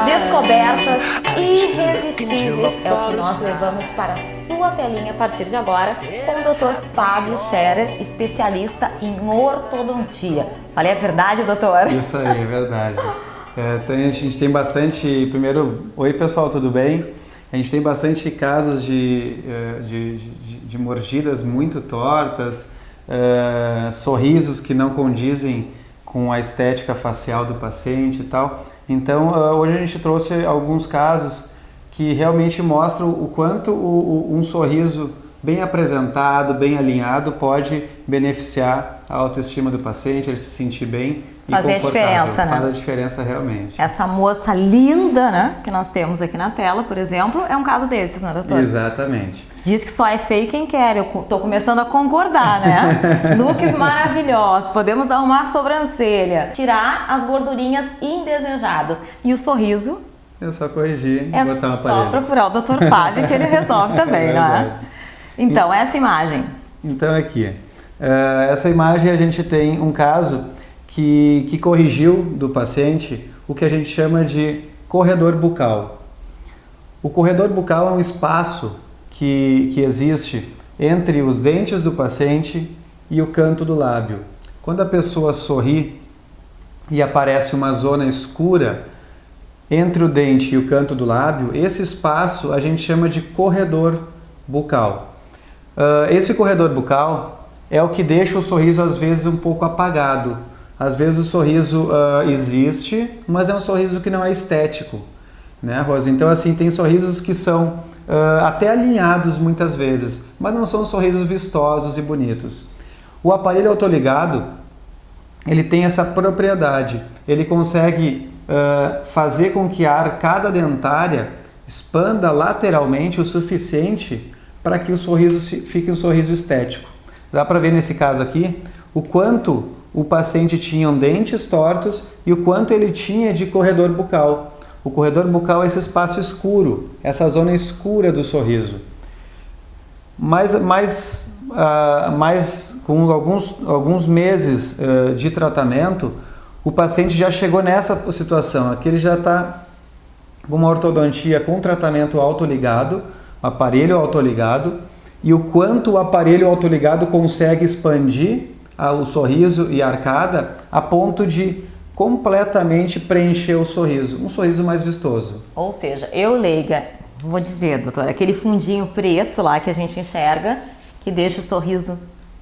Descobertas irresistíveis é o que nós levamos para a sua telinha a partir de agora com o Dr. Fábio Scherer, especialista em ortodontia. Falei a verdade, doutor? Isso aí, é verdade. A gente tem bastante... Primeiro, oi pessoal, tudo bem? A gente tem bastante casos de mordidas muito tortas, sorrisos que não condizem com a estética facial do paciente e tal. Então, hoje a gente trouxe alguns casos que realmente mostram o quanto um sorriso bem apresentado, bem alinhado, pode beneficiar a autoestima do paciente, ele se sentir bem e fazer a diferença, né? Faz a diferença realmente. Essa moça linda, né, que nós temos aqui na tela, por exemplo, é um caso desses, né, doutor? Exatamente. Diz que só é feio quem quer, eu tô começando a concordar, né? Looks maravilhosos, podemos arrumar a sobrancelha, tirar as gordurinhas indesejadas e o sorriso. É só corrigir e botar uma parede. É só procurar o Dr. Fábio que ele resolve também, né? Então, essa imagem. Então, aqui. Essa imagem a gente tem um caso que corrigiu do paciente o que a gente chama de corredor bucal. O corredor bucal é um espaço que existe entre os dentes do paciente e o canto do lábio. Quando a pessoa sorri e aparece uma zona escura entre o dente e o canto do lábio, esse espaço a gente chama de corredor bucal. Esse corredor bucal é o que deixa o sorriso às vezes um pouco apagado. Às vezes o sorriso existe, mas é um sorriso que não é estético, né, Rosa? Então, assim, tem sorrisos que são até alinhados muitas vezes, mas não são sorrisos vistosos e bonitos. O aparelho autoligado, ele tem essa propriedade, ele consegue fazer com que a arcada dentária expanda lateralmente o suficiente para que o sorriso fique um sorriso estético. Dá para ver nesse caso aqui o quanto o paciente tinha dentes tortos e o quanto ele tinha de corredor bucal. O corredor bucal é esse espaço escuro, essa zona escura do sorriso. Mas com alguns meses de tratamento, o paciente já chegou nessa situação. Aqui ele já está com uma ortodontia com tratamento autoligado, aparelho autoligado, e o quanto o aparelho autoligado consegue expandir o sorriso e a arcada a ponto de completamente preencher o sorriso, um sorriso mais vistoso. Ou seja, eu leiga, vou dizer, doutora, aquele fundinho preto lá que a gente enxerga, que deixa o sorriso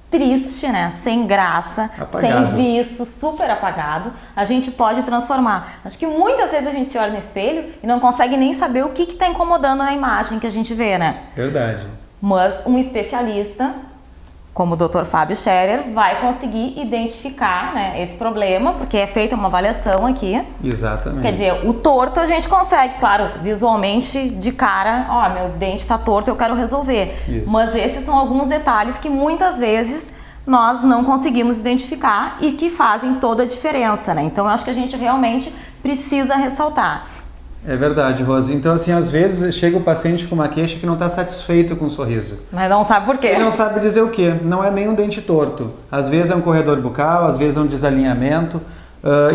triste, né? Sem graça, apagado, sem viço, super apagado, a gente pode transformar. Acho que muitas vezes a gente se olha no espelho e não consegue nem saber o que está incomodando na imagem que a gente vê, né? Verdade. Mas um especialista, como o Dr. Fábio Scherer, vai conseguir identificar, né, esse problema, porque é feita uma avaliação aqui. Exatamente. Quer dizer, o torto a gente consegue, claro, visualmente de cara, ó, meu dente está torto, eu quero resolver. Isso. Mas esses são alguns detalhes que muitas vezes nós não conseguimos identificar e que fazem toda a diferença, né? Então eu acho que a gente realmente precisa ressaltar. É verdade, Rosa. Então, assim, às vezes chega o paciente com uma queixa que não está satisfeito com o sorriso. Mas não sabe por quê. Ele não sabe dizer o quê. Não é nem um dente torto. Às vezes é um corredor bucal, às vezes é um desalinhamento.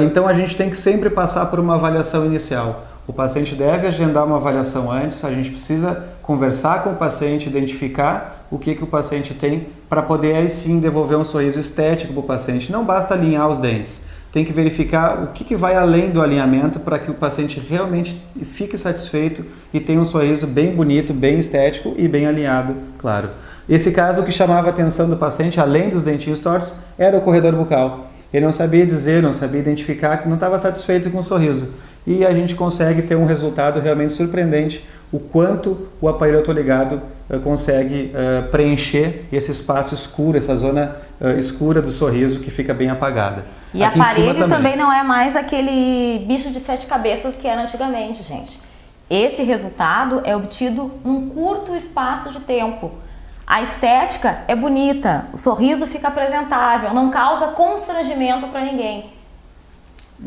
Então, a gente tem que sempre passar por uma avaliação inicial. O paciente deve agendar uma avaliação antes, a gente precisa conversar com o paciente, identificar o que o paciente tem para poder aí sim devolver um sorriso estético para o paciente. Não basta alinhar os dentes. Tem que verificar o que vai além do alinhamento para que o paciente realmente fique satisfeito e tenha um sorriso bem bonito, bem estético e bem alinhado, claro. Esse caso, o que chamava a atenção do paciente, além dos dentinhos tortos, era o corredor bucal. Ele não sabia dizer, não sabia identificar, que não estava satisfeito com o sorriso. E a gente consegue ter um resultado realmente surpreendente, o quanto o aparelho autoligado consegue preencher esse espaço escuro, essa zona escura do sorriso que fica bem apagada. E aqui aparelho também não é mais aquele bicho de 7 cabeças que era antigamente, gente. Esse resultado é obtido num curto espaço de tempo. A estética é bonita, o sorriso fica apresentável, não causa constrangimento para ninguém.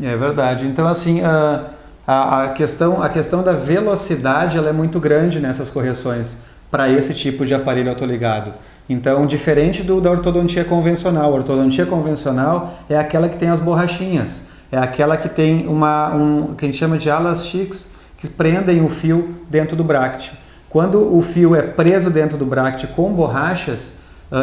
É verdade. Então, assim, a questão da velocidade ela é muito grande nessas correções para esse tipo de aparelho autoligado. Então, diferente da ortodontia convencional. A ortodontia convencional é aquela que tem as borrachinhas. é aquela que tem que a gente chama de alas chiques, que prendem o fio dentro do bracte. Quando o fio é preso dentro do bracte com borrachas,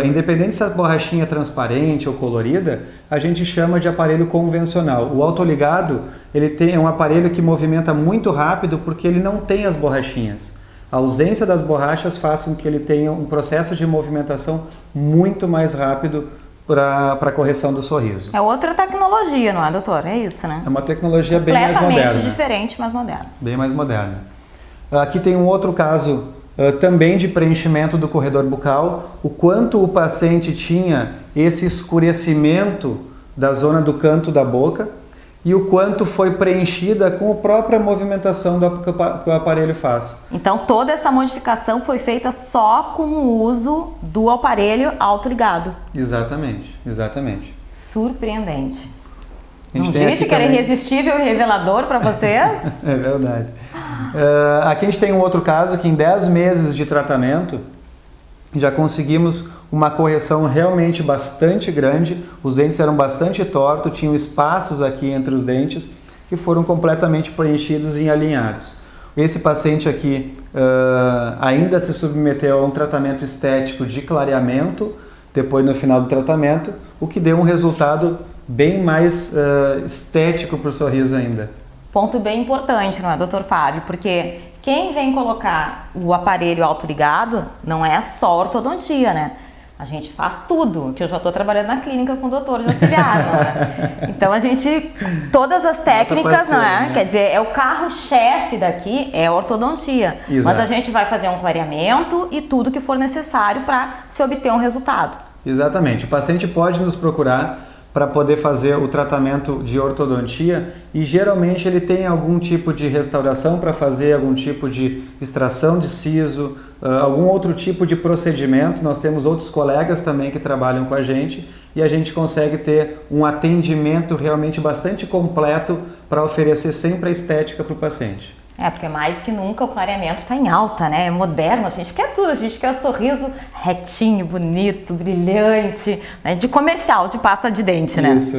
independente se a borrachinha é transparente ou colorida, a gente chama de aparelho convencional. O autoligado, é um aparelho que movimenta muito rápido porque ele não tem as borrachinhas. A ausência das borrachas faz com que ele tenha um processo de movimentação muito mais rápido para a correção do sorriso. É outra tecnologia, não é, doutor? É isso, né? É uma tecnologia bem mais moderna. Completamente diferente, mas moderna. Bem mais moderna. Aqui tem um outro caso também de preenchimento do corredor bucal, o quanto o paciente tinha esse escurecimento da zona do canto da boca e o quanto foi preenchida com a própria movimentação que o aparelho faz. Então toda essa modificação foi feita só com o uso do aparelho autoligado. Exatamente, exatamente. Surpreendente. A gente Não tem disse que era irresistível e revelador para vocês? É verdade. Aqui a gente tem um outro caso que em 10 meses de tratamento já conseguimos uma correção realmente bastante grande. Os dentes eram bastante tortos, tinham espaços aqui entre os dentes que foram completamente preenchidos e alinhados. Esse paciente aqui ainda se submeteu a um tratamento estético de clareamento, depois no final do tratamento, o que deu um resultado bem mais estético para o sorriso ainda. Ponto bem importante, não é, doutor Fábio? Porque quem vem colocar o aparelho autoligado não é só ortodontia, né? A gente faz tudo, que eu já estou trabalhando na clínica com o doutor de auxiliar, não é? Então a gente, todas as técnicas, não é? Né? Quer dizer, é o carro-chefe daqui, é a ortodontia. Exato. Mas a gente vai fazer um clareamento e tudo que for necessário para se obter um resultado. Exatamente. O paciente pode nos procurar para poder fazer o tratamento de ortodontia e geralmente ele tem algum tipo de restauração para fazer, algum tipo de extração de siso, algum outro tipo de procedimento. Nós temos outros colegas também que trabalham com a gente e a gente consegue ter um atendimento realmente bastante completo para oferecer sempre a estética para o paciente. Porque mais que nunca o clareamento está em alta, né? É moderno, a gente quer tudo, a gente quer o sorriso retinho, bonito, brilhante, né? De comercial, de pasta de dente, né? Isso.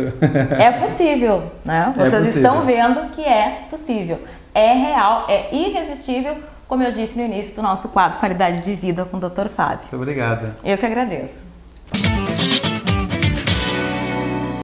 É possível, né? Vocês estão vendo que é possível, é real, é irresistível, como eu disse no início do nosso quadro Qualidade de Vida com o Dr. Fábio. Muito obrigado. Eu que agradeço.